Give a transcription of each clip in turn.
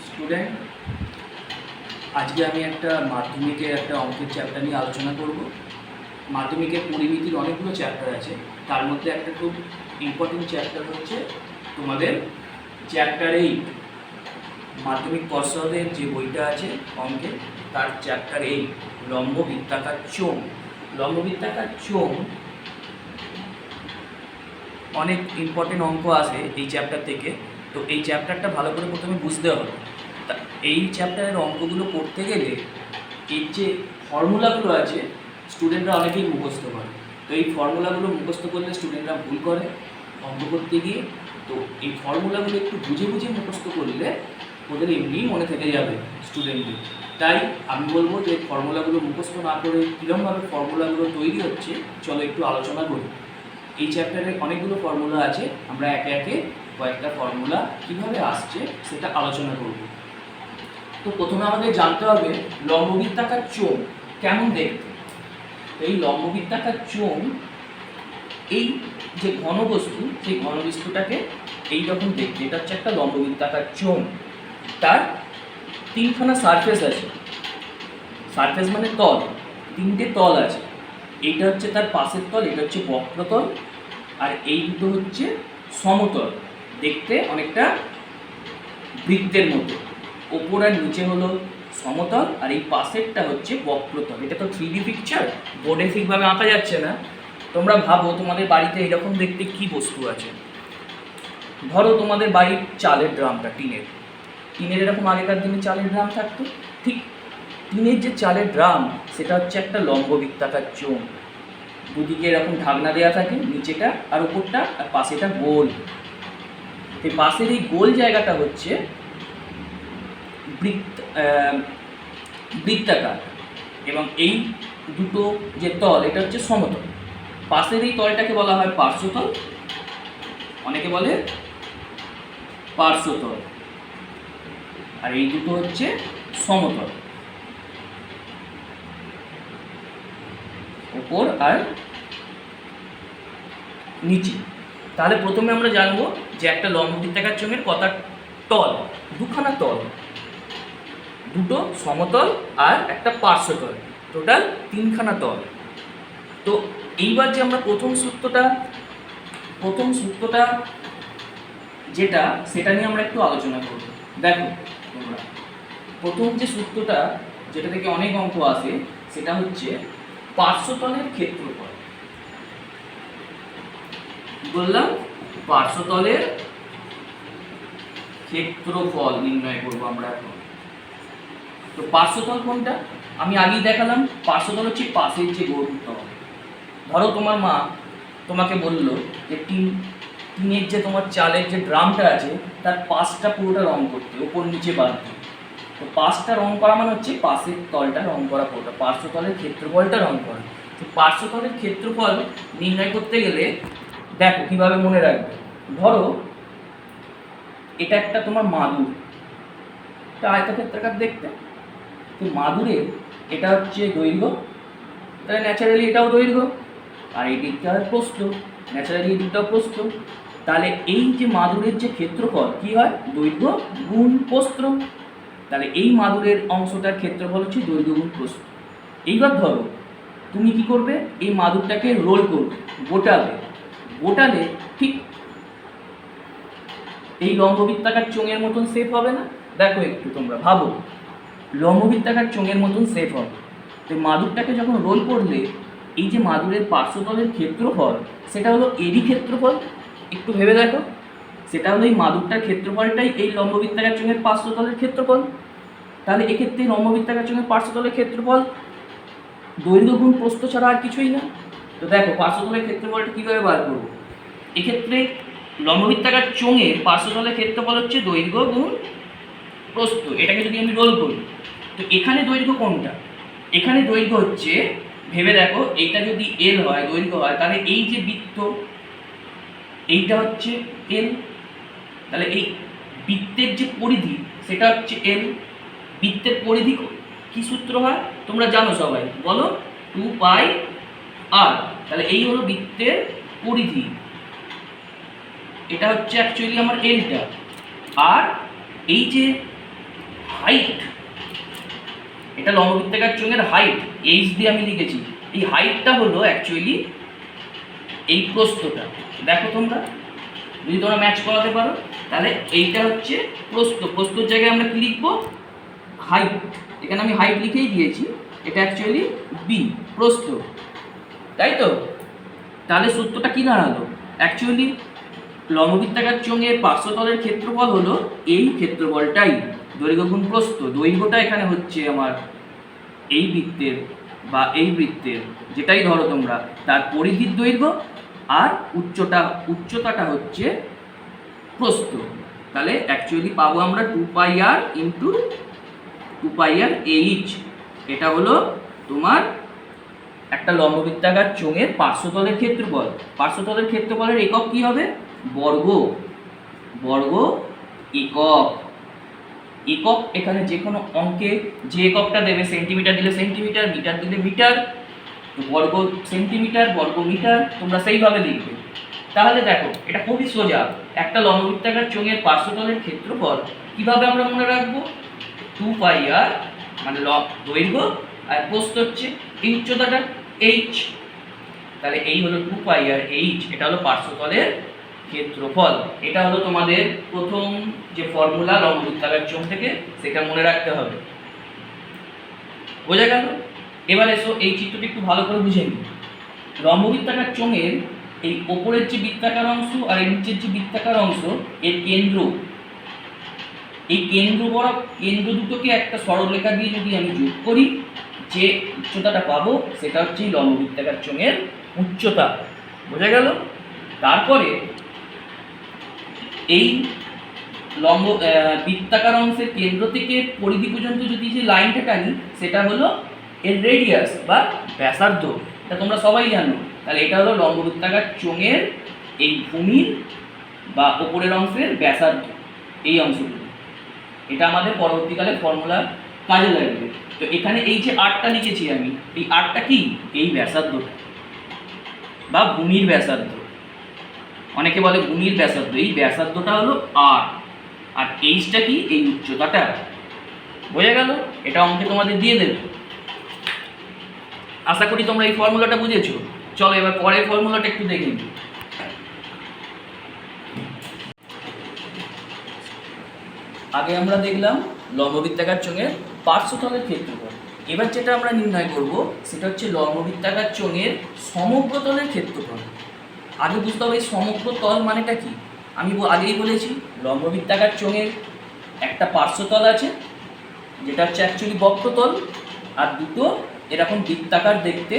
Student, আজকে আমি একটা মাধ্যমিকের একটা অঙ্কের চ্যাপ্টার নিয়ে আলোচনা করব। মাধ্যমিকের পরিমিতির অনেকগুলো চ্যাপ্টার আছে, তার মধ্যে একটা খুব ইম্পর্টেন্ট চ্যাপ্টার হচ্ছে তোমাদের চ্যাপ্টার 8। মাধ্যমিক পর্ষদের যে বইটা আছে অঙ্কের, তার চ্যাপ্টার 8 লম্ব বৃত্তাকার চোঙ। লম্ব বৃত্তাকার চোঙ অনেক ইম্পর্টেন্ট অঙ্ক আসে এই চ্যাপ্টার থেকে। তো এই চ্যাপ্টারটা ভালো করে প্রথমে বুঝতে হবে। তা এই চ্যাপ্টারের অঙ্কগুলো করতে গেলে এর যে ফর্মুলাগুলো আছে স্টুডেন্টরা অনেকেই মুখস্থ করে। তো এই ফর্মুলাগুলো মুখস্থ করলে স্টুডেন্টরা ভুল করে অঙ্ক করতে গিয়ে। তো এই ফর্মুলাগুলো একটু বুঝে বুঝে মুখস্থ করলে ওদের এমনিই মনে থেকে যাবে স্টুডেন্টদের। তাই আমি বলবো যে ফর্মুলাগুলো মুখস্থ না করে কীরকমভাবে ফর্মুলাগুলো তৈরি হচ্ছে চলো একটু আলোচনা করি। এই চ্যাপ্টারে অনেকগুলো ফর্মুলা আছে, আমরা একে একে কয়েকটা ফর্মুলা কীভাবে আসছে সেটা আলোচনা করব। তো প্রথমে আমাদের জানতে হবে লম্ববৃত্তাকার চোঙ কেমন দেখতে। এই লম্ববৃত্তাকার চোঙ, এই যে ঘনবস্তু, সেই ঘনবস্তুটাকে এইরকম দেখতে, এটা হচ্ছে একটা লম্ববৃত্তাকার চোঙ। তার তিনখানা সারফেস আছে, সারফেস মানে তল, তিনটে তল আছে। এইটা হচ্ছে তার পাশের তল, এটা হচ্ছে বক্রতল, আর এই দুটো হচ্ছে সমতল। দেখতে অনেকটা বৃত্তের মতো, ওপর আর নিচে হলো সমতল, আর এই পাশেরটা হচ্ছে বক্রতল। এটা তো 3D পিকচার, বোর্ডে ঠিকভাবে আঁকা যাচ্ছে না। তোমরা ভাবো তোমাদের বাড়িতে এরকম দেখতে কি বস্তু আছে। ধরো তোমাদের বাড়ির চালের ড্রামটা, টিনের এরকম আগেকার দিনে চালের ড্রাম থাকতো, ঠিক টিনের যে চালের ড্রাম সেটা হচ্ছে একটা লম্ববৃত্তাকার চোঙ। দুদিকে এরকম ঢাকনা দেওয়া থাকে, নিচেটা আর উপরটা, আর পাশেটা গোল। এই পাশের এই গোল জায়গাটা হচ্ছে বৃত্তাকার, এবং এই দুটো যে তল এটা হচ্ছে সমতল। পাশের এই তলটাকে বলা হয় পার্শ্বতল, অনেকে বলে পার্শ্বতল, আর এই দুটো হচ্ছে সমতল, উপর আর নিচে। তাহলে প্রথমে আমরা জানবো যে একটা লম্ববৃত্তাকার চোঙের কটা তল, দুখানা তল, দুটো সমতল আর একটা পার্শ্বতল, টোটাল তিনখানা তল। তো এইবার যে আমরা প্রথম সূত্রটা যেটা, সেটা নিয়ে আমরা একটু আলোচনা করব। দেখো তোমরা, প্রথম যে সূত্রটা যেটা থেকে অনেক অঙ্ক আসে সেটা হচ্ছে পার্শ্বতলের ক্ষেত্রফল। বললাম পার্শ্বতলের ক্ষেত্রফল নির্ণয় করব আমরা এখন। তো পার্শ্বতল কোনটা আমি আগেই দেখালাম, পার্শ্বতল হচ্ছে পাশের যে গোল তল। ধরো তোমার মা তোমাকে বলল যে টিনের যে তোমার চালের যে ড্রামটা আছে তার পাশটা পুরোটা রং করতে, ওপর নিচে বাদ দিয়ে। তো পাশটা রং করা মানে হচ্ছে পাশের তলটা রং করা, পুরোটা পার্শ্বতলের ক্ষেত্রফলটা রং করা। তো পার্শ্বতলের ক্ষেত্রফল নির্ণয় করতে গেলে দেখো কিভাবে মনে রাখবে। ধরো এটা একটা তোমার মাদুর, এটা আয়তক্ষেত্রাকার দেখতে। তো মাদুরের এটা হচ্ছে দৈর্ঘ্য, তাহলে ন্যাচারালি এটাও দৈর্ঘ্য, আর এই দিকটা হয় প্রস্থ, ন্যাচারালি এই দিকটাও প্রস্থ। তাহলে এই যে মাদুরের যে ক্ষেত্রফল কি হয়, দৈর্ঘ্য গুণ প্রস্থ। তাহলে এই মাদুরের অংশটার ক্ষেত্রফল হচ্ছে দৈর্ঘ্য গুণ প্রস্থ। এইবার ধরো তুমি কি করবে, এই মাদুরটাকে রোল করবে, গোটালে ঠিক এই লম্ববৃত্তাকার চোঙের মতন শেপ হবে না? দেখো একটু তোমরা ভাবো, লম্ববৃত্তাকার চোঙের মতন শেপ হবে। তো মাদুরটাকে যখন রোল করলে এই যে মাদুরের পার্শ্বতলের ক্ষেত্রফল সেটা হলো এরই ক্ষেত্রফল। একটু ভেবে দেখো, সেটা হলো এই মাদুরটার ক্ষেত্রফলটাই এই লম্ববৃত্তাকার চোঙের পার্শ্বতলের ক্ষেত্রফল। তাহলে এক্ষেত্রে লম্ববৃত্তাকার চোঙের পার্শ্বতলের ক্ষেত্রফল দৈর্ঘ্য গুণ প্রস্থ ছাড়া আর কিছুই না। তো দেখো পার্শ্বতলের ক্ষেত্রফলটা কীভাবে বার করবো। এক্ষেত্রে লম্ববৃত্তাকার চোঙের পার্শ্বতলের ক্ষেত্রফল হচ্ছে দৈর্ঘ্য গুণ প্রস্থ। এটাকে যদি আমি রোল করি, তো এখানে দৈর্ঘ্য কোনটা, এখানে দৈর্ঘ্য হচ্ছে, ভেবে দেখো, এইটা যদি এল হয়, দৈর্ঘ্য হয়, তাহলে এই যে বৃত্ত এইটা হচ্ছে এল। তাহলে এই বৃত্তের যে পরিধি সেটা হচ্ছে এল। বৃত্তের পরিধি কি সূত্র হয় তোমরা জানো সবাই, বলো, 2πr। তাহলে এই হলো বৃত্তের পরিধি, এটা হচ্ছে অ্যাকচুয়ালি আমার এলটা। আর এই যে হাইট, এটা লম্ববৃত্তাকার চোঙের হাইট এইচ দিয়ে আমি লিখেছি, এই হাইটটা হলো অ্যাকচুয়ালি এই প্রস্থটা। দেখো তোমরা যদি তোমরা ম্যাচ করাতে পারো তাহলে এইটা হচ্ছে প্রস্থ, প্রস্থর জায়গায় আমরা কি লিখবো, হাইট। এখানে আমি হাইট লিখেই দিয়েছি, এটা অ্যাকচুয়ালি বি, প্রস্থ, তাই তো? তাহলে সূত্রটা কি দাঁড়ালো, অ্যাকচুয়ালি লম্ববৃত্তাকার চোঙের পার্শ্বতলের ক্ষেত্রফল হলো এই ক্ষেত্রফলটাই, দৈর্ঘ্য গুণ প্রস্থ। দৈর্ঘ্যটা এখানে হচ্ছে আমার এই বৃত্তের বা এই বৃত্তের, যেটাই ধরো তোমরা, তার পরিধির দৈর্ঘ্য, আর উচ্চতাটা হচ্ছে প্রস্থ। তাহলে অ্যাকচুয়ালি পাবো আমরা 2πr ইন্টু 2πr এইচ। এটা হলো তোমার একটা লম্ববৃত্তাকার চোঙের পার্শ্বতলের ক্ষেত্রফল। পার্শ্বতলের ক্ষেত্রফলের একক কি হবে, বর্গ, বর্গ একক। একক এখানে যে কোনো অঙ্কে যে এককটা দেবে, সেন্টিমিটার দিলে সেন্টিমিটার, মিটার দিলে মিটার, বর্গ সেন্টিমিটার, বর্গ মিটার, তোমরা সেইভাবে লিখবে। তাহলে দেখো এটা খুবই সোজা, একটা লম্ববৃত্তাকার চোঙের পার্শ্বতলের ক্ষেত্রফল কিভাবে আমরা মনে রাখবো, 2πr মানে দৈর্ঘ্য, আর প্রস্থ হচ্ছে এই উচ্চতাটা এইচ। তাহলে এই হলো 2πr এইচ, এটা হলো পার্শ্বতলের ক্ষেত্রফল। এটা হলো তোমাদের প্রথম যে ফর্মুলা লম্ববৃত্তাকার চোঙ থেকে, সেটা মনে রাখতে হবে। বোঝা গেল? এবার এসো এই চিত্রটি একটু ভালো করে বুঝে নিই। লম্ববৃত্তাকার চোঙের এই ওপরের যে বৃত্তাকার অংশ আর এই নিচের যে বৃত্তাকার অংশ, এর কেন্দ্র, এই কেন্দ্র দুটোকে একটা সরলরেখা দিয়ে যদি আমি যোগ করি, যে উচ্চতাটা পাবো সেটা হচ্ছে লম্ববৃত্তাকার চোঙের উচ্চতা। বোঝা গেল? তারপরে এই বৃত্তাকার অংশের কেন্দ্র থেকে পরিধি পর্যন্ত যদি যে লাইনটা টানি, সেটা হলো এর রেডিয়াস বা ব্যাসার্ধ। এটা তোমরা সবাই জানো। তাহলে এটা হলো লম্ববৃত্তাকার চোঙের এই ভূমির বা ওপরের অংশের ব্যাসার্ধ, এই অংশগুলো। এটা আমাদের পরবর্তীকালে ফর্মুলা কাজে লাগবে। তো এখানে এই যে আরটা লিখেছি আমি, এই আরটা কি, এই ব্যাসার্ধটা বা ভূমির ব্যাসার্ধ। অনেকে বলে ভূমির ব্যাসার্ধ, এই ব্যাসার্ধটা হলো আর, আর এইচটা কি, এই উচ্চতাটা। বোঝা গেল? এটা অঙ্কে তোমাদের দিয়ে দেবে। আশা করি তোমরা এই ফর্মুলাটা বুঝেছো। চলো এবার পরের ফর্মুলাটা একটু দেখে নিই। আগে আমরা দেখলাম লম্ববৃত্তাকার চোঙের পার্শ্বতলের ক্ষেত্রফল। এবার যেটা আমরা নির্ণয় করব সেটা হচ্ছে লম্ববৃত্তাকার চোঙের সমগ্র তলের ক্ষেত্রফল। আগে বুঝতে হবে এই সমগ্র তল মানেটা কি। আমি আগেই বলেছি লম্ববৃত্তাকার চোঙের একটা পার্শ্বতল আছে, যেটা হচ্ছে অ্যাকচুয়ালি বক্রতল, আর দুটো এরকম বৃত্তাকার দেখতে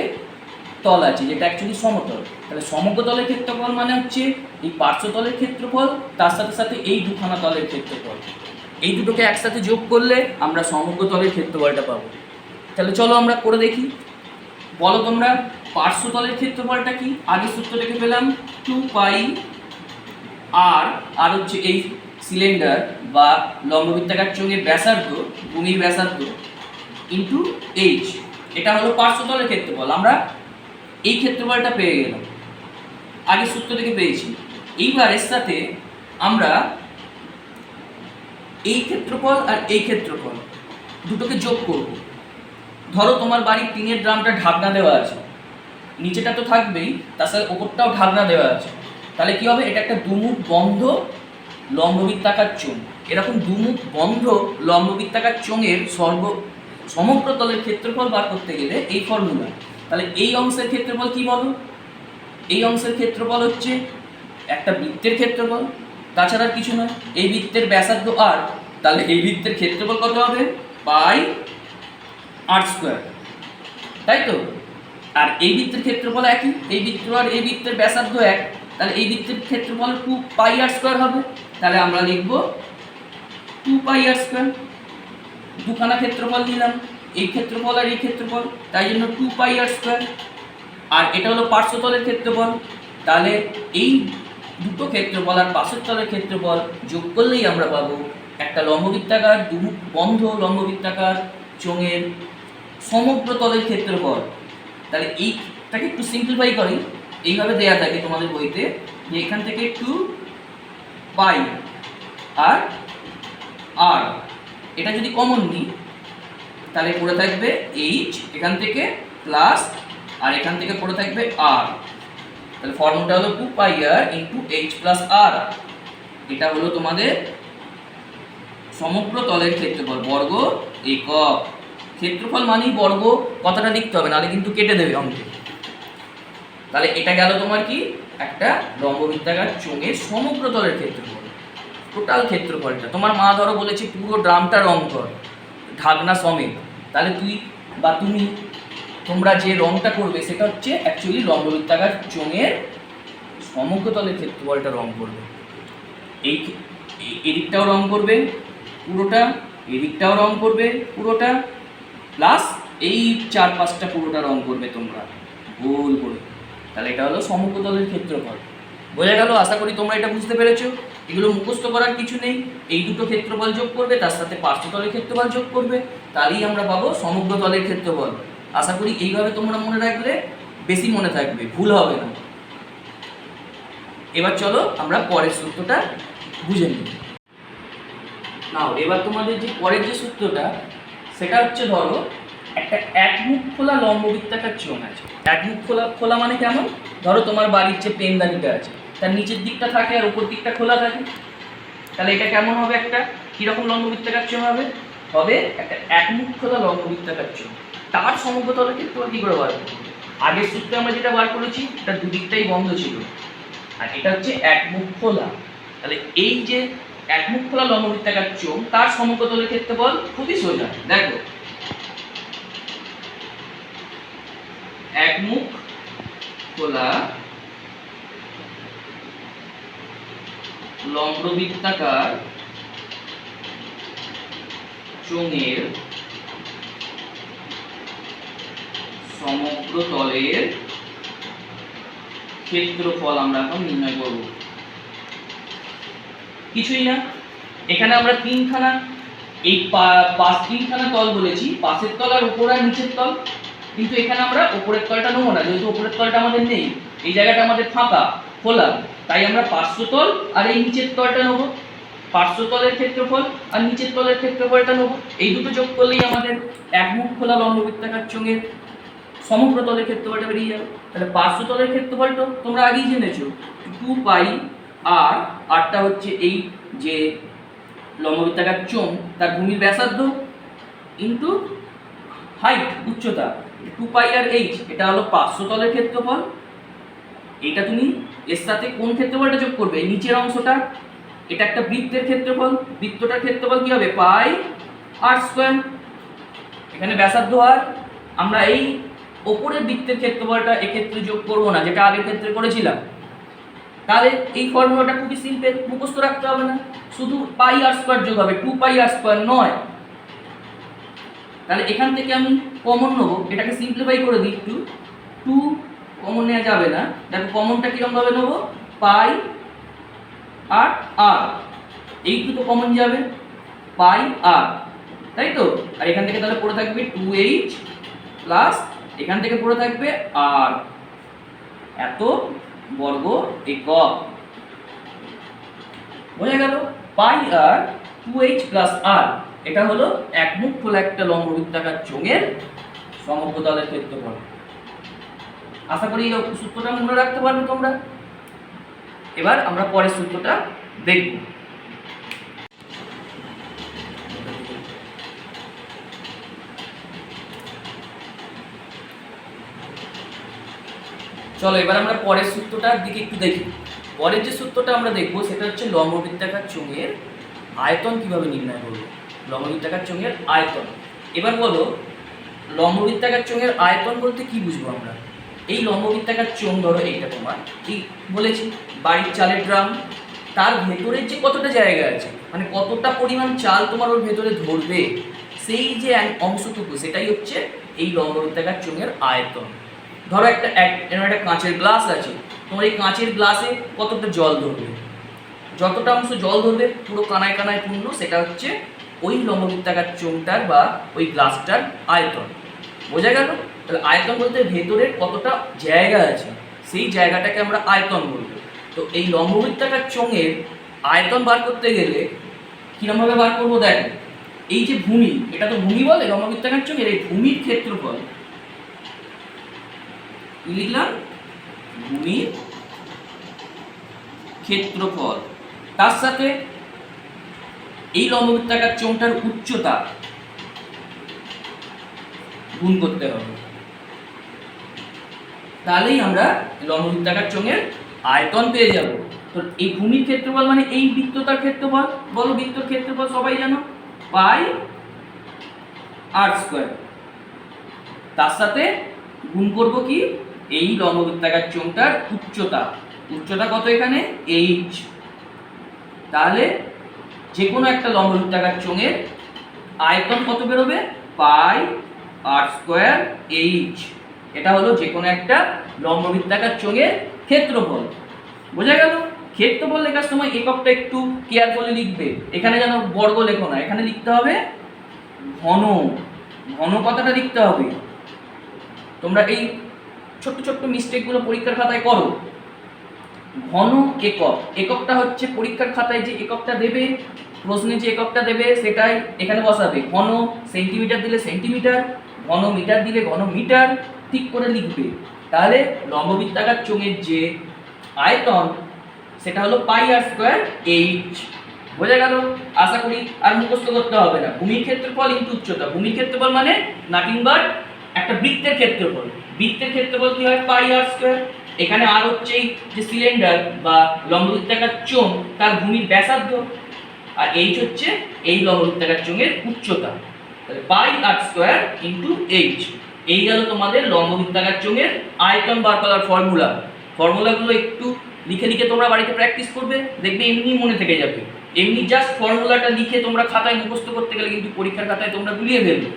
তল আছে, যেটা অ্যাকচুয়ালি সমতল। তাহলে সমগ্র তলের ক্ষেত্রফল মানে হচ্ছে এই পার্শ্বতলের ক্ষেত্রফল, তার সাথে সাথে এই দুখানা তলের ক্ষেত্রফল। এই দুটোকে একসাথে যোগ করলে আমরা সমগ্র তলের ক্ষেত্রফলটা পাবো। তাহলে চলো আমরা করে দেখি। বলো তোমরা পার্শ্বতলের ক্ষেত্রফলটা কি? আগের সূত্রটাকে পেলাম 2πr, আর হচ্ছে এই সিলিন্ডার বা লম্ববৃত্তাকার চোঙের ব্যাসার্ধ, ভূমির ব্যাসার্ধ, ইন্টু এইচ। এটা হলো পার্শ্বতলের ক্ষেত্রফল। আমরা এই ক্ষেত্রফলটা পেয়ে গেলাম, আগের সূত্র থেকে পেয়েছি। এইবার এর সাথে আমরা এই ক্ষেত্রফল আর এই ক্ষেত্রফল দুটোকে যোগ করব। ধরো তোমার বাড়ির টিনের ড্রামটা ঢাকনা দেওয়া আছে, নিচেটা তো থাকবেই, তার সাথে ওপরটাও ঢাকনা দেওয়া আছে। তাহলে কি হবে, এটা একটা দুমুখ বন্ধ লম্ববৃত্তাকার চোঙ। এরকম দুমুখ বন্ধ লম্ববৃত্তাকার চোঙের সমগ্র তলের ক্ষেত্রফল বার করতে গেলে এই ফর্মুলা। তাহলে এই অংশের ক্ষেত্রফল কি বলো? এই অংশের ক্ষেত্রফল হচ্ছে একটা বৃত্তের ক্ষেত্রফল, তাছাড়া কিছু নয়। এই বৃত্তের ব্যাসার্ধ আর, তাহলে এই বৃত্তের ক্ষেত্রফল কত হবে, পাই আর স্কোয়ার, তাই তো? আর এই বৃত্তের ক্ষেত্রফল একই, এই বৃত্ত আর এই বৃত্তের ব্যাসার্ধ এক, তাহলে এই বৃত্তের ক্ষেত্রফল 2πr স্কোয়ার হবে। তাহলে আমরা লিখব 2πr স্কোয়ার। দুখানা ক্ষেত্রফল নিলাম, এই ক্ষেত্রফল আর এই ক্ষেত্রফল, তাই জন্য 2πr স্কোয়ার। আর এটা হলো পার্শ্বতলের ক্ষেত্রফল। তাহলে এই দুটো ক্ষেত্রফল আর পার্শ্বতলের ক্ষেত্রফল যোগ করলেই আমরা পাবো একটা লম্ববৃত্তাকার দুমুখ বন্ধ লম্ববৃত্তাকার চোঙের সমগ্র তলের ক্ষেত্রফল। তাহলে এইটাকে একটু সিম্পলিফাই করি, এইভাবে দেয়া থাকে তোমাদের বইতে যে এখান থেকে 2π আর আর, এটা যদি কমন নিই তাহলে পড়ে থাকবে এইচ এখান থেকে প্লাস, আর এখান থেকে পড়ে থাকবে আর। তাহলে ফর্মুলাটা হলো 2πr ইন্টু এইচ প্লাস আর। এটা হলো তোমাদের সমগ্র তলের ক্ষেত্রফল, বর্গ একক। ক্ষেত্রফল মানেই বর্গ কথাটা লিখতে হবে, নাহলে কিন্তু কেটে দেবে অঙ্কে। তাহলে এটা গেল তোমার কি একটা লম্ববৃত্তাকার চোঙের সমগ্র তলের ক্ষেত্রফল, টোটাল ক্ষেত্রফলটা। তোমার মা ধরো বলেছে পুরো ড্রামটা রং কর ঢাকনা সমেত, তাহলে তুই বা তুমি তোমরা যে রংটা করবে সেটা হচ্ছে অ্যাকচুয়ালি লম্ববৃত্তাকার চোঙের সমগ্র তলের ক্ষেত্রফলটা রং করবে। এই এদিকটাও রং করবে পুরোটা, এদিকটাও রং করবে পুরোটা, প্লাস এই 4-5টা পুরোটা রং করবে তোমরা গোল করে। তাহলে এটা হলো সমগ্র তলের ক্ষেত্রফল। বোঝা গেল? আশা করি তোমরা এটা বুঝতে পেরেছো। এগুলো মুখস্থ করার কিছু নেই, এই দুটো ক্ষেত্রফল যোগ করবে, তার সাথে পার্শ্বতলের ক্ষেত্রফল যোগ করবে, তাহলেই আমরা পাবো সমগ্র তলের ক্ষেত্রফল। আশা করি এইভাবে তোমরা মনে রাখলে বেশি মনে থাকবে, ভুল হবে না। এবার চলো আমরা পরের সূত্রটা বুঝে নিই। নাও এবার তোমাদের যে পরের যে সূত্রটা সেটা হচ্ছে, ধরো একটা একমুখ খোলা লম্ববৃত্তাকার চোঙ আছে। একমুখ খোলা মানে কেমন? ধরো তোমার বাড়ির যে পেনদানিটা আছে তার নিচের দিকটা থাকে আর উপর দিকটা খোলা থাকে। তাহলে এটা কেমন হবে? একটা কিরকম লম্ববৃত্তাকার চোঙ হবে? হবে একটা একমুখ খোলা লম্ববৃত্তাকার চোঙ। তার সমগ্র তলের ক্ষেত্রফল কি করে বার করব? আগের সূত্রে আমরা যেটা বার করেছি এটা দুদিকটাই বন্ধ ছিল, আর এটা হচ্ছে একমুখ খোলা। তাহলে এই যে একমুখ খোলা লম্ববৃত্তাকার চোঙ তার সমগ্র তলের ক্ষেত্রফল খুবই সোজা। দেখো, একমুখ খোলা লম্ববৃত্তাকার চোঙের সমগ্র তলের ক্ষেত্রফল আমরা এখন নির্ণয় করব। কিছুই না, এখানে আমরা তিনখানা তল বলেছি, পাশের তল আর উপর আর নিচের তল। কিন্তু এখানে আমরা উপরের তলটা নেবো না, যেহেতু উপরের তলটা আমাদের নেই, এই জায়গাটা আমাদের ফাঁকা খোলা, তাই আমরা পার্শ্বতল আর এই নিচের তলটা নেব। পার্শ্বতলের ক্ষেত্রফল আর নিচের তলের ক্ষেত্রফলটা নেব, এই দুটো যোগ করলেই আমাদের একমুখ খোলা লম্ববৃত্তাকার চোঙের সমগ্র তলের ক্ষেত্রফলটা বেরিয়ে যাবে। তাহলে পার্শ্বতলের ক্ষেত্রফলটা তোমরা আগেই জেনেছো, 2πr, আরটা হচ্ছে এই যে লম্ববৃত্তাকার চোঙ তার ভূমির ব্যাসার্ধ ইন্টু হাইট উচ্চতা, 2πr h, এটা হলো পার্শ্বতলের ক্ষেত্রফল। এটা তুমি এর সাথে কোন ক্ষেত্রফলটা যোগ করবে? নিচের অংশটা, এটা একটা বৃত্তের ক্ষেত্রফল, বৃত্তটার ক্ষেত্রফল কি হবে? পাই আর স্কয়ার। এখানে ব্যাসার্ধ আর, আমরা এই ওপরের বৃত্তের ক্ষেত্রফলটা এক্ষেত্রে যোগ করব না, যেটা আগের ক্ষেত্রে করেছিলাম। তাহলে এই ফর্মুলাটা খুবই সিম্পল, মুখস্থ রাখতে হবে না, শুধু পাই আর স্কয়ার যোগ হবে, 2πr স্কয়ার নয়। তাহলে এখান থেকে আমি কমন নেবো, এটাকে সিম্পলিফাই করে দিই একটু, 2 কমন নেওয়া যাবে না। দেখো কমনটা কিরকম ভাবে নেবো, পাই আর আর, এই দুটো কমন যাবে, পাই আর, তাই তো। আর এখান থেকে তাহলে পড়ে থাকবে 2h প্লাস এখান থেকে পড়ে থাকবে আর, এত বর্গ একক। বোঝা গেল? পাই আর 2h প্লাস আর, এটা হলো একমুখ খোলা একটা লম্ববৃত্তাকার চোঙের সমগ্র তলের ক্ষেত্রফল। আশা করি এই সূত্রটা মনে রাখতে পারবে তোমরা। এবার আমরা পরের সূত্রটা দেখব। চলো এবার আমরা পরের সূত্রটার দিকে একটু দেখি। পরের যে সূত্রটা আমরা দেখব সেটা হচ্ছে লম্ববৃত্তাকার চোঙের আয়তন কিভাবে নির্ণয় করব। লম্ববৃত্তাকার চোঙের আয়তন। এবার বলো, লম্ববৃত্তাকার চোঙের আয়তন বলতে কি বুঝবো আমরা? এই লম্ববৃত্তাকার চোঙ, ধরো এইটা তোমার, এই বলেছি বাড়ির চালের ড্রাম, তার ভেতরের যে কতটা জায়গা আছে, মানে কতটা পরিমাণ চাল তোমার ওর ভেতরে ধরবে, সেই যে অংশটুকু, সেটাই হচ্ছে এই লম্ববৃত্তাকার চোঙের আয়তন। ধরো একটা কাঁচের গ্লাস আছে, তোমার এই কাঁচের গ্লাসে কতটা জল ধরবে, যতটা অংশ জল ধরবে পুরো কানায় কানায় পূর্ণ, সেটা হচ্ছে ওই লম্ববৃত্তাকার চোঙটার বা ওই গ্লাসটার আয়তন। বোঝা গেল? তাহলে আয়তন বলতে ভেতরের কতটা জায়গা আছে, সেই জায়গাটাকে আমরা আয়তন বলবো। তো এই লম্ববৃত্তাকার চোঙের আয়তন বার করতে গেলে কিরমভাবে বার করবো দেখো, এই যে ভূমি, এটা তো ভূমি বলে লম্ববৃত্তাকার চোঙের, এই ভূমির ক্ষেত্রফল কি লিখলাম, ভূমির ক্ষেত্রফল, তার সাথে এই লম্ববৃত্তাকার চোঙটার উচ্চতা গুণ করতে হবে, তাহলেই আমরা লম্ববৃত্তাকার চোঙের আয়তন পেয়ে যাব। তো এই ভূমির ক্ষেত্রফল মানে এই বৃত্তটার ক্ষেত্রফল, বলো বৃত্তর ক্ষেত্রফল সবাই জানো, পাই আর স্কয়ার, তার সাথে গুণ করব কি, এই লম্ববৃত্তাকার চোঙটার উচ্চতা, উচ্চতা কত এখানে h, তাহলে যে কোনো একটা লম্ববৃত্তাকার চোঙের আয়তন কত বেরোবে, পাই আর স্কয়ার h। এটা হলো যে কোনো একটা লম্ববৃত্তাকার চোঙের ক্ষেত্রফল। বোঝা গেল? ক্ষেত্রফল লেখার সময় এককটা একটু কেয়ারফুলি লিখবে, এখানে যেন বর্গ লেখো না, এখানে লিখতে হবে ঘন, ঘন কথাটা লিখতে হবে। তোমরা এই ছোট্ট ছোট্ট মিস্টেকগুলো পরীক্ষার খাতায় করো। ঘন একক, এককটা হচ্ছে পরীক্ষার খাতায় যে এককটা দেবে, প্রশ্নে যে এককটা দেবে সেটাই এখানে বসাবে। ঘন সেন্টিমিটার দিলে সেন্টিমিটার, ঘন মিটার দিলে ঘন মিটার, ঠিক করে লিখবে। তাহলে লম্ববৃত্তাকার চোঙের যে আয়তন সেটা হলো পাই আর স্কয়ার h। বোঝা গেল? আশা করি আর মুখস্থ করতে হবে না। ভূমির ক্ষেত্রফল ইনটু উচ্চতা, ভূমির ক্ষেত্রফল মানে নাথিং বাট একটা বৃত্তের ক্ষেত্রফল, বৃত্তের ক্ষেত্রফল কি হয়, পাই আর স্কয়ার। এখানে আর হচ্ছে এই যে সিলিন্ডার বা লম্ববৃত্তাকার চোঙ তার ভূমির ব্যাসার্ধ, আর h হচ্ছে এই লম্ববৃত্তাকার চোঙের উচ্চতা। তাহলে পাই আর স্কয়ার ইনটু h, এই গেল তোমাদের লম্ববৃত্তাকার চোঙের আয়তন বার করার ফর্মুলা। ফর্মুলাগুলো একটু লিখে লিখে তোমরা বাড়িতে প্র্যাকটিস করবে, দেখবে এমনি মনে থেকে যাবে। এমনি জাস্ট ফর্মুলাটা লিখে তোমরা খাতায় মুখস্থ করতে গেলে কিন্তু পরীক্ষার খাতায় তোমরা গুলিয়ে ফেলবে।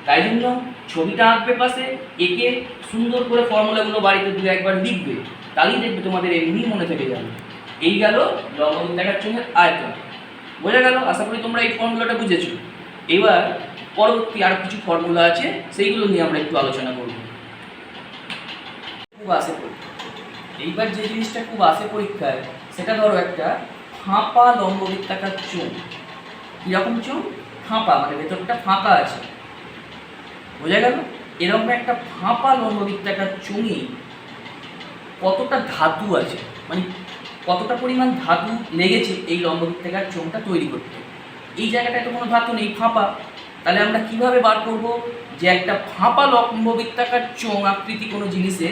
তাই জন্য ছবিটা আঁকবে পাশে, এঁকে সুন্দর করে ফর্মুলাগুলো বাড়িতে দু একবার লিখবে, তাহলেই দেখবে তোমাদের এমনি মনে থেকে যাবে। এই গেল লম্ববৃত্তাকার চোঙের আয়তন। বোঝা গেল? আশা করি তোমরা এই ফর্মুলাটা বুঝেছো। এবার পরবর্তী আর কিছু ফর্মুলা আছে, সেইগুলো নিয়ে আমরা একটু আলোচনা করব। খুব আসে পরীক্ষা, এইবার যে জিনিসটা খুব আসে পরীক্ষায় সেটা ধরো একটা ফাঁপা লম্ববৃত্তাকার চোঙ। কীরকম চোঙ? ফাঁপা, মানে ভেতরটা ফাঁকা আছে। বোঝা গেল? এরকম একটা ফাঁপা লম্ববৃত্তাকার চোঙে কতটা ধাতু আছে, মানে কতটা পরিমাণ ধাতু লেগেছে এই লম্ববৃত্তাকার চোঙটা তৈরি করতে। এই জায়গাটায় তো কোনো ধাতু নেই, ফাঁপা। তাহলে আমরা কিভাবে বার করব যে একটা ফাঁপা লম্ববৃত্তাকার চোঙ আকৃতি কোনো জিনিসে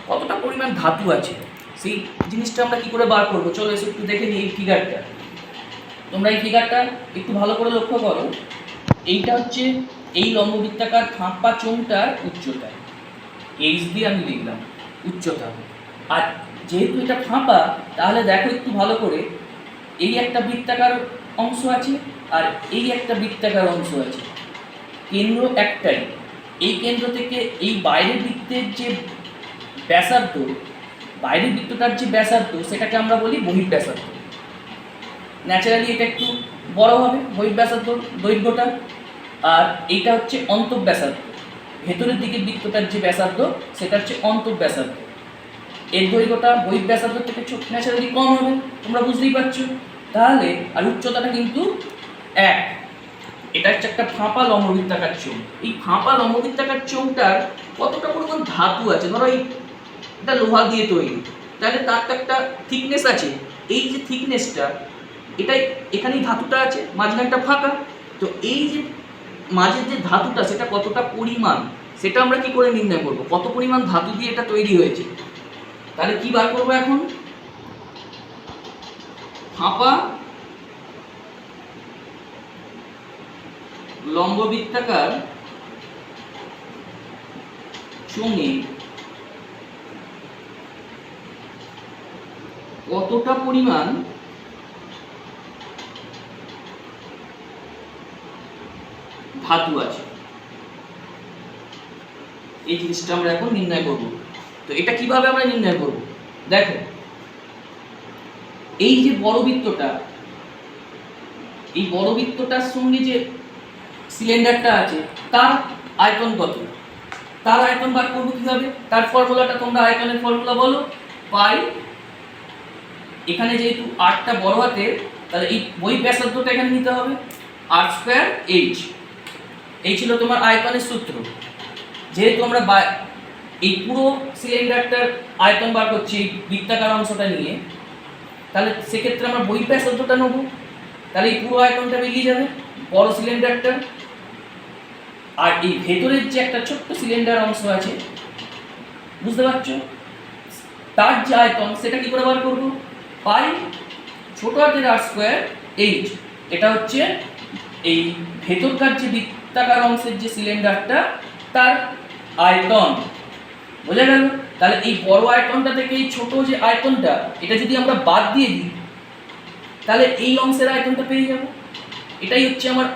কতটা পরিমাণ ধাতু আছে, সেই জিনিসটা আমরা কি করে বার করব? চলো এসে একটু দেখে নিই এই ফিগারটা। তোমরা এই ফিগারটা একটু ভালো করে লক্ষ্য করো। এইটা হচ্ছে এই লম্ববৃত্তাকার ফাঁপা চোঙটার উচ্চতা, h দিয়ে আমি লিখলাম উচ্চতা। আর যেহেতু এটা ফাঁপা, তাহলে দেখো একটু ভালো করে, এই একটা বৃত্তাকার অংশ আছে আর এই একটা বৃত্তাকার অংশ আছে, কেন্দ্র একটাই। এই কেন্দ্র থেকে এই বাইরের বৃত্তের যে ব্যাসার্ধ, বাইরের বৃত্তটার যে ব্যাসার্ধ সেটাকে আমরা বলি বহিঃব্যাসার্ধ। ন্যাচারালি এটা একটু বড় হবে বহিঃব্যাসার্ধ দৈর্ঘ্যটা, আর এইটা হচ্ছে অন্তঃব্যাসার্ধ। ভেতরের দিকের বৃত্তটার যে ব্যাসার্ধ সেটা হচ্ছে অন্তঃব্যাসার্ধ। এর দৈর্ঘ্যটা বহিঃব্যাসার্ধ থেকে ন্যাচারালি কম হবে, তোমরা বুঝতেই পারছো। তাহলে আর উচ্চতাটা কিন্তু এক। এটা হচ্ছে একটা ফাঁপা লম্ববৃত্তাকার চোঙ। এই ফাঁপা লম্ববৃত্তাকার চোঙটার কতটা পরিমাণ ধাতু আছে, ধরো এটা লোহা দিয়ে তৈরি, তাহলে তার তো একটা থিকনেস আছে। এই যে থিকনেসটা, এটাই এখানেই ধাতুটা আছে, মাঝখানটা ফাঁকা। তো এই যে মাঝের যে ধাতুটা সেটা কতটা পরিমাণ, সেটা আমরা কি করে নির্ণয় করব? কত পরিমাণ ধাতু দিয়ে এটা তৈরি হয়েছে। তাহলে কি বার করবো এখন? ফাঁপা লম্ববৃত্তাকার চোঙে কতটা পরিমাণ ধাতু আছে, এই জিনিসটা আমরা এখন নির্ণয় করব। তো এটা কিভাবে আমরা নির্ণয় করব? দেখো, এই যে বড় বৃত্তটা, এই বড় বৃত্তটার সঙ্গে যে সিলিন্ডারটা আছে তার আয়তন কত, তার আয়তন বার করবো কিভাবে? তার ফর্মুলাটা তোমরা আয়তনের ফর্মুলা বলো, পাই, এখানে যেহেতু আটটা বড় হাতের তাহলে এই বহিঃ ব্যাসার্ধটা এখানে নিতে হবে r স্কয়ার h। এই ছিল তোমার আয়তনের সূত্র। যেহেতু আমরা এই পুরো সিলিন্ডারটার আয়তন বার করছি এই বৃত্তাকার অংশটা নিয়ে, তাহলে সেক্ষেত্রে আমরা বহিঃ ব্যাসার্ধটা নেব। তাহলে এই পুরো আয়তনটা বেরিয়ে যাবে বড় সিলিন্ডারটা। আর এই ভেতরের যে একটা ছোট্ট সিলিন্ডার অংশ আছে, বুঝতে পারছো, তার যে আয়তন সেটা কি করে বার করবো? পাই ছোট হাতের r স্কয়ার h। এটা হচ্ছে এই ভেতরকার যে বৃত্তাকার অংশের যে সিলিন্ডারটা তার আয়তন। বোঝা গেল? তাহলে এই বড় আয়তনটা থেকে এই ছোট যে আয়তনটা, এটা যদি আমরা বাদ দিয়ে দিই তাহলে এই অংশের আয়তনটা পেয়ে যাব। এটাই হচ্ছে আমার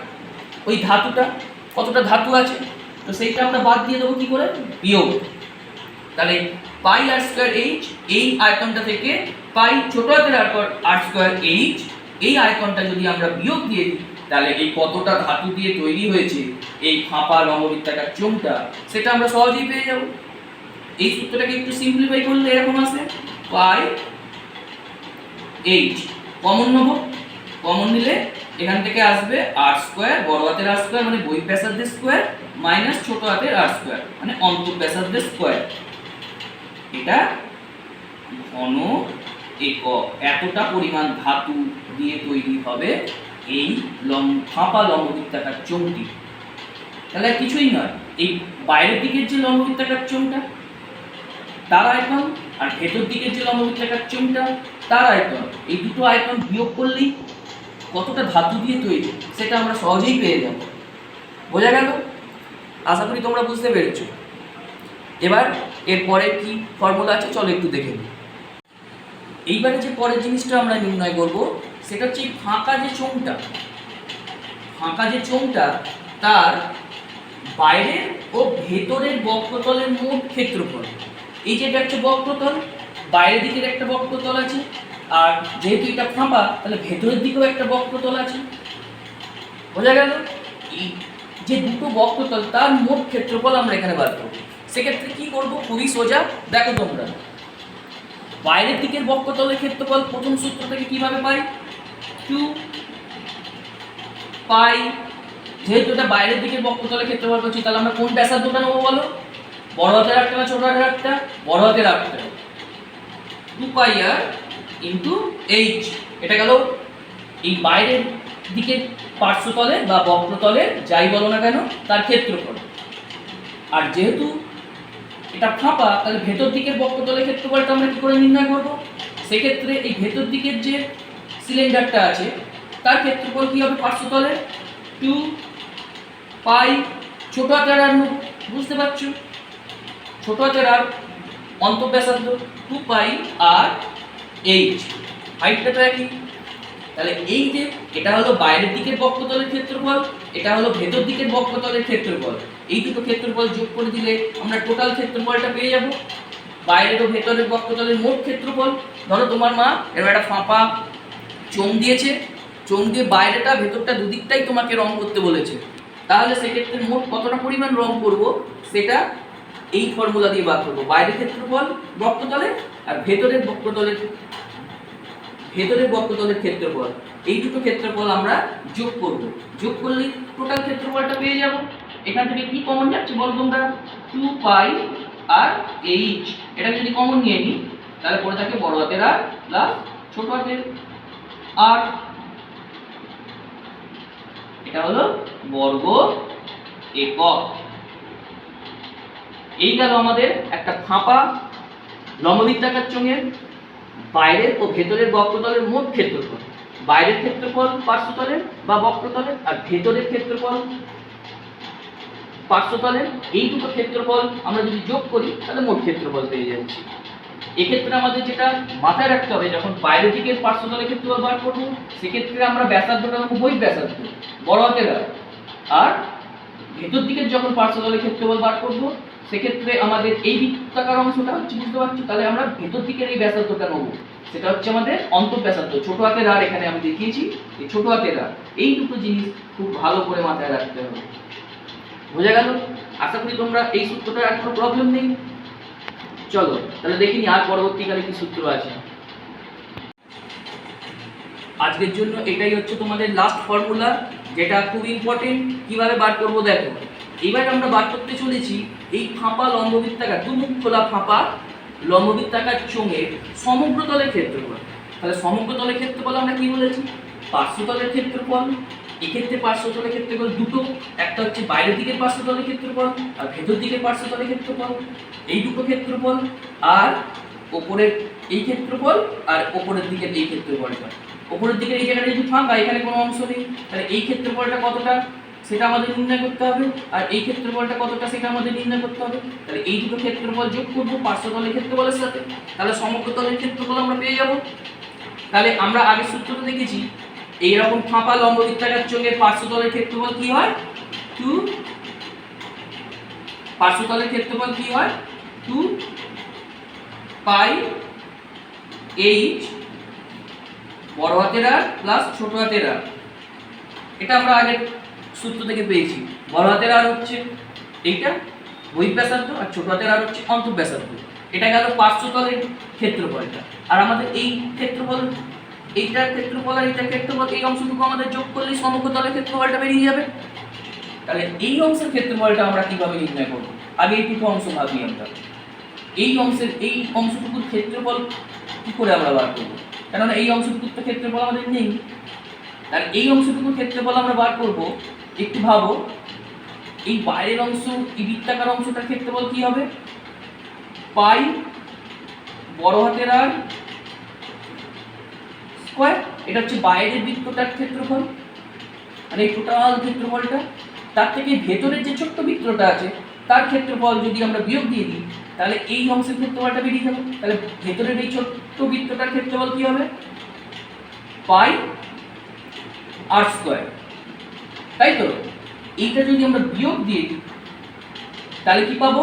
ওই ধাতুটা, কতটা ধাতু আছে, তো সেইটা আমরা বাদ দিয়ে দেবো কি করে? বিয়োগ। তাহলে পাই r স্কয়ার h, এই আয়তনটা থেকে পাই ছোট হাতের r স্কয়ার h, এই আয়তনটা যদি আমরা বিয়োগ দিয়ে দিই তাহলে এই কতটা ধাতু দিয়ে তৈরি হয়েছে এই ফাঁপা লম্ববৃত্তাকার চোঙটা, সেটা আমরা সহজেই পেয়ে যাব। এই সূত্রটাকে একটু সিম্পলিফাই করলে এরকম আসে পাই h। কমন নেব, কমন নিলে এখান থেকে আসবে r স্কয়ার, বড় হাতের r স্কয়ার মানে বহিঃ ব্যাসার্ধের স্কয়ার, মাইনাস ছোট হাতের r স্কয়ার মানে অন্তঃব্যাসার্ধের স্কয়ার। এটা ঘন একক। এতটা পরিমাণ ধাতু দিয়ে তৈরি হবে এই ফাঁপা লম্ববৃত্তাকার চোঙটি। তাহলে কিছুই নয়, এই বাইরের দিকের যে লম্ববৃত্তাকার চোঙটা তার আয়তন আর ভেতর দিকের যে লম্ববৃত্তাকার চোঙটা তার আয়তন, এই দুটো আয়তন বিয়োগ করলেই কতটা ধাতু দিয়ে তৈরি সেটা আমরা সহজেই পেয়ে যাব। বোঝা গেল? আশা করি তোমরা বুঝতে পেরেছো। এবার এরপরে কি ফর্মুলা আছে চলো একটু দেখে নিই। এইবারে যে পরের জিনিসটা আমরা নির্ণয় করব সেটা হচ্ছে ফাঁকা যে চোঙটা, ফাঁকা যে চোঙটা তার বাইরের ও ভেতরের বক্রতলের মোট ক্ষেত্রফল। এই যে এটা একটা বক্রতল, বাইরের দিকের একটা বক্রতল আছে, আর যেহেতু এটা ফাঁপা তাহলে ভেতরের দিকেও একটা বক্রতল আছে। বোঝা গেল? এই যে দুটো বক্রতল তার মোট ক্ষেত্রফল আমরা এখানে বার করব। সেক্ষেত্রে কি করব? খুবই সোজা, দেখো তোমরা। বাইরের দিকের বক্রতলের ক্ষেত্রফল প্রথম সূত্র থেকে কিভাবে পাই? 2 পাই। যেহেতু এটা বাইরের দিকের বক্রতলের ক্ষেত্রফল করছি তাহলে আমরা কোন ব্যাসার্ধটা নেবো বলো? বড় হাতের আটটা না ছোট হাতের আটটা? বড় হাতের আটটা। 2 পাই r ইন্টু h। এটা গেল এই বাইরের দিকের পার্শ্বতলে বা বক্রতলে যাই বলো না কেন তার ক্ষেত্রফল। আর যেহেতু এটা ফাঁপা তাহলে ভেতর দিকের বক্রতলের ক্ষেত্রফলটা আমরা কি করে নির্ণয় করব? সেক্ষেত্রে এই ভেতর দিকের যে সিলিন্ডারটা আছে তার ক্ষেত্রফল কি হবে পার্শ্বতলে? 2 পাই ছোট হাতের আর, বুঝতে পারছো, ছোট হাতের আর অন্তঃব্যাসার্ধ 2 পাই আর h, হাইটটা তো একই। তাহলে এই যে এটা হলো বাইরের দিকের বক্রতলের ক্ষেত্রফল, এটা হলো ভেতর দিকের বক্রতলের ক্ষেত্রফল। এই দুটো ক্ষেত্রফল যোগ করে দিলে আমরা টোটাল ক্ষেত্রফলটা পেয়ে যাব, বাইরের ও ভেতরের বক্রতলের মোট ক্ষেত্রফল। ধরো তোমার মা এবার একটা ফাঁপা চোঙ দিয়েছে, চোঙ দিয়ে বাইরেটা ভেতরটা দুদিকটাই তোমাকে রং করতে বলেছে, তাহলে সেক্ষেত্রে মোট কতটা পরিমাণ রং করব সেটা এই ফর্মুলা দিয়ে বার করবো। বাইরের ক্ষেত্রফল বক্রতলের আর ভেতরের বক্রতলের ক্ষেত্রফল, এই দুটো ক্ষেত্রফল আমরা যোগ করব। যোগ করলে টোটাল ক্ষেত্রফলটা পেয়ে যাব। এখান থেকে কি কমন যাচ্ছে বল তোমরা? 2 পাই আর h। এটা যদি কমন নিয়ে নিই তাহলে পড়ে থাকে বড় হাতের আর প্লাস ছোট হাতের আর। এটা হলো বর্গ একক। এই গেল আমাদের একটা ফাঁপা লম্ববৃত্তাকার চোঙের বাইরের ও ভেতরের বক্রতলের মোট ক্ষেত্রফল। বাইরের ক্ষেত্রফল পার্শ্বতলের বা বক্রতলের আর ভেতরের ক্ষেত্রফল পার্শ্বতলের। এই দুটো ক্ষেত্রফল আমরা যদি যোগ করি তাহলে মোট ক্ষেত্রফল পেয়ে যাচ্ছি। এক্ষেত্রে আমাদের যেটা মাথায় রাখতে হবে, যখন বাইরের দিকের পার্শ্বতলের ক্ষেত্রফল বার করবো সেক্ষেত্রে আমরা ব্যাসার্ধটা নেবো বহিঃ ব্যাসার্ধ বড় হাতের আর ভেতর দিকের যখন পার্শ্বতলের ক্ষেত্রফল বার করবো সেক্ষেত্রে আমাদের এই বৃত্তাকার অংশটা হচ্ছে, বুঝতে পারছি, তাহলে আমরা ভেতর দিকের এই ব্যাসার্ধটা নেবো, সেটা হচ্ছে আমাদের অন্তঃব্যাসার্ধ ছোট হাতের আর। এখানে আমি দেখিয়েছি এই ছোট হাতের আর। এই দুটো জিনিস খুব ভালো করে মাথায় রাখতে হবে। বোঝা গেল? আশা করি তোমরা এই সূত্রটার আর কোনো প্রবলেম নেই। চলো তাহলে দেখিনি আর পরবর্তীকালে কি সূত্র আছে। আজকের জন্য এটাই হচ্ছে তোমাদের লাস্ট ফর্মুলা, যেটা খুব ইম্পর্টেন্ট। কিভাবে বার করবো দেখো। এবার আমরা বার করতে চলেছি এই ফাঁপা লম্ববৃত্তাকার, দুমুখ খোলা ফাঁপা লম্ববৃত্তাকার চোঙের সমগ্র তলের ক্ষেত্রফল। তাহলে সমগ্র তলের ক্ষেত্রফল আমরা কি বলেছি? পার্শ্বতলের ক্ষেত্রফল। এক্ষেত্রে পার্শ্বতলের ক্ষেত্রফল দুটো, একটা হচ্ছে বাইরের দিকের পার্শ্বতলের ক্ষেত্রফল আর ভেতর দিকের পার্শ্বতলের ক্ষেত্রফল, এই দুটো ক্ষেত্রফল। আর ওপরের এই ক্ষেত্রফল আর ওপরের দিকের এই ক্ষেত্রফলটা। ওপরের দিকের এই জায়গাটা যদি ফাঁকা, এখানে কোনো অংশ নেই, তাহলে এই ক্ষেত্রফলটা কতটা সেটা আমাদের নির্ণয় করতে হবে, আর এই ক্ষেত্রফলটা কতটা সেটা আমাদের নির্ণয় করতে হবে। তাহলে এই দুটো ক্ষেত্রফল যোগ করবো পার্শ্বতলের ক্ষেত্রফলের সাথে, তাহলে সমগ্র তলের ক্ষেত্রফল আমরা পেয়ে যাব। তাহলে আমরা আগের সূত্রটা দেখেছি, এইরকম ফাঁপা লম্ববৃত্তাকার চোঙের পার্শ্বতলের ক্ষেত্রফল কি হয়? 2 পার্শ্বতলের ক্ষেত্রফল কি হয়? 2 পাই এইচ বড় হাতের আর প্লাস ছোট হাতের আর। এটা আমরা আগের সূত্র থেকে পেয়েছি। বড় হাতের আর হচ্ছে এইটা বহিঃব্যাসার্ধ, আর ছোট হাতের আর হচ্ছে অন্তঃব্যাসার্ধ। এটা গেল পার্শ্বতলের ক্ষেত্রফলটা। আর আমাদের এই ক্ষেত্রফল, এইটার ক্ষেত্রফল আর এইটার ক্ষেত্রফল, এই অংশটুকু আমাদের যোগ করলে সমগ্র তলের ক্ষেত্রফলটা বেরিয়ে যাবে। তাহলে এই অংশের ক্ষেত্রফলটা আমরা কিভাবে নির্ণয় করব? আগে এই দুটো অংশ ভাবি আমরা। এই অংশটুকুর ক্ষেত্রফল কি করে আমরা বার করবো? কেননা এই অংশটুকুর তো ক্ষেত্রফল আমাদের নেই। তাহলে এই অংশটুকুর ক্ষেত্রফল আমরা বার করব। একটু ভাবো, এই বাইরের অংশ, এই বৃত্তাকার অংশটার ক্ষেত্রফল কি হবে? পাই বড় হাতের আর স্কয়ার। এটা হচ্ছে বাইরের বৃত্তটার ক্ষেত্রফল, মানে এই টোটাল ক্ষেত্রফলটা। তার থেকে ভেতরের যে ছোট্ট বৃত্তটা আছে তার ক্ষেত্রফল যদি আমরা বিয়োগ দিয়ে দিই, তাহলে এই অংশের ক্ষেত্রফলটা বেরিয়ে যাবে। তাহলে ভেতরের এই ছোট্ট বৃত্তটার ক্ষেত্রফল কি হবে? পাই আর স্কয়ার, তাই তো? এইটা যদি আমরা বিয়োগ দিয়ে দিই তাহলে কি পাবো?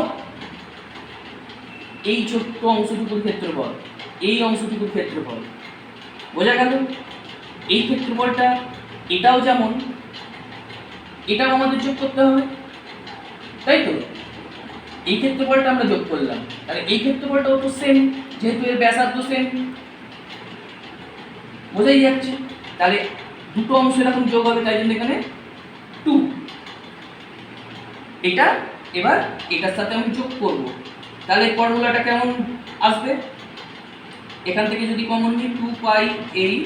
এই ছোট্ট অংশটুকুর ক্ষেত্রফল, এই অংশটুকুর ক্ষেত্রফল। বোঝা গেল? এই ক্ষেত্রফলটা এটাও যেমন, এটাও আমাদের যোগ করতে হবে, তাই তো? এই ক্ষেত্রফলটা আমরা যোগ করলাম, তাহলে এই ক্ষেত্রফলটাও তো সেম, যেহেতু এর ব্যাসার্ধ সেম। বোঝাই যাচ্ছে। তাহলে দুটো অংশ এরকম যোগ হবে, তাই জন্য এখানে 2। এটা এবার এটার সাথে আমি যোগ করব, তাহলে ফর্মুলাটা কেমন আসবে? এখান থেকে যদি কমন নিই 2 পাই এইচ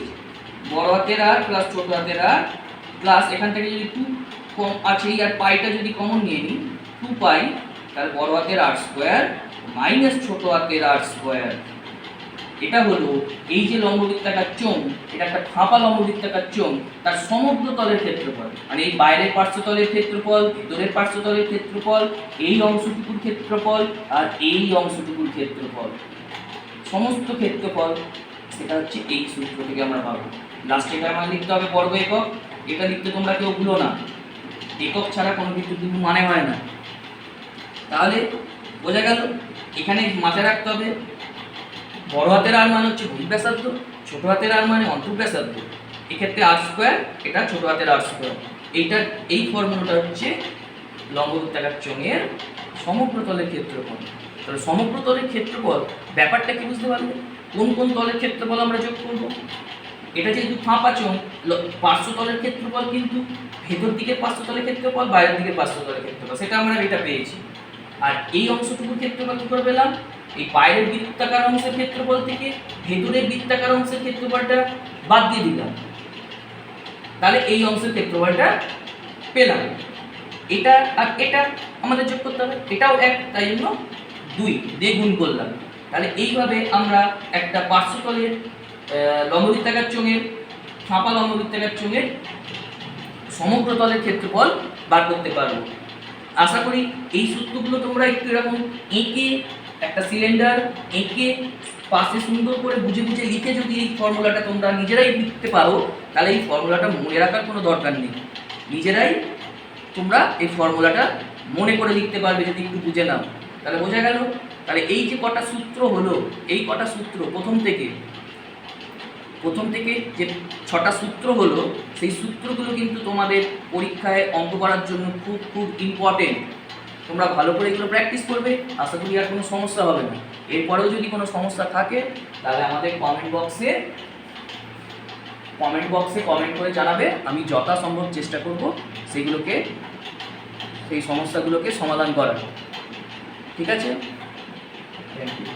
বড় হাতের আর প্লাস ছোট হাতের আর, প্লাস এখান থেকে যদি 2 কম আছে আর পাইটা যদি কমন নিয়ে নিই 2 পাই, তাহলে বড় হাতের আর স্কয়ার মাইনাস ছোট হাতের আর স্কয়ার। এটা হলো এই যে লম্ববৃত্তাকার চোঙ, এটা একটা ফাঁপা লম্ববৃত্তাকার চোঙ, তার সমগ্র তলের ক্ষেত্রফল, মানে এই বাইরের পার্শ্বতলের ক্ষেত্রফল, ভিতরের পার্শ্বতলের ক্ষেত্রফল, এই অংশটুকুর ক্ষেত্রফল আর এই অংশটুকুর ক্ষেত্রফল, সমস্ত ক্ষেত্রফল। সেটা হচ্ছে এই সূত্র থেকে আমরা পাবো। লাস্টে এটা আমার লিখতে হবে বর্গ একক। এটা লিখতে তোমরা কেউ ভুলো না, একক ছাড়া কোনো কিছু কিন্তু মানে হয় না। তাহলে বোঝা গেল? এখানে মাথায় রাখতে হবে বড় হাতের আর মানে হচ্ছে বহিঃব্যাসার্ধ, ছোট হাতের আর মানে অন্তঃব্যাসার্ধ। এক্ষেত্রে আর স্কয়ার, এটা ছোট হাতের আর স্কয়ার। এই ফর্মুলাটা হচ্ছে লম্ববৃত্তাকার চোঙের সমগ্র তলের ক্ষেত্রফল। তাহলে সমগ্র তলের ক্ষেত্রফল ব্যাপারটা কি বুঝতে পারলে? কোন কোন তলের ক্ষেত্রফল আমরা যোগ করব? এটা যেহেতু ফাঁপা চোঙ, পার্শ্বতলের ক্ষেত্রফল কিন্তু ভেতর দিকের পার্শ্বতলের ক্ষেত্রফল, বাইরের দিকের পার্শ্বতলের ক্ষেত্রফল, সেটা আমরা এটা পেয়েছি। আর এই অংশটুকুর ক্ষেত্রফল কি করে পেলাম? এই বাইরের বৃত্তাকার অংশের ক্ষেত্রফল থেকে ভেতরের বৃত্তাকার অংশের ক্ষেত্রফলটা বাদ দিয়ে দিলাম, তাহলে এই অংশের ক্ষেত্রফলটা পেলাম। এটা আর এটা আমাদের যোগ করতে হবে, এটাও 1, তাই জন্য 2 দিয়ে গুণ করলাম। তাহলে এইভাবে আমরা একটা পার্শ্বতলের লম্ববৃত্তাকার চোঙের, ফাঁপা লম্ববৃত্তাকার চোঙের সমগ্র তলের ক্ষেত্রফল বার করতে পারবো। আশা করি এই সূত্রগুলো তোমরা একটু এরকম এঁকে, একটা সিলিন্ডার এঁকে পাশে সুন্দর করে বুঝে বুঝে লিখে যদি এই ফর্মুলাটা তোমরা নিজেরাই লিখতে পারো, তাহলে এই ফর্মুলাটা মনে রাখার কোনো দরকার নেই। নিজেরাই তোমরা এই ফর্মুলাটা মনে করে লিখতে পারবে যদি একটু বুঝে নাও। তাহলে বোঝা গেল? তাহলে এই যে কটা সূত্র হলো, এই কটা সূত্র প্রথম থেকে যে 6টা সূত্র হলো, সেই সূত্রগুলো কিন্তু তোমাদের পরীক্ষায় অঙ্ক করার জন্য খুব খুব ইম্পর্টেন্ট। তোমরা ভালো করে এগুলো প্র্যাকটিস করবে, আশা করি আর কোনো সমস্যা হবে না। এরপরেও যদি কোনো সমস্যা থাকে তাহলে আমাদের কমেন্ট বক্সে কমেন্ট বক্সে কমেন্ট করে জানাবে, আমি যথাসম্ভব চেষ্টা করব সেগুলোকে, সেই সমস্যাগুলোকে সমাধান করার। ঠিক আছে, থ্যাংক ইউ।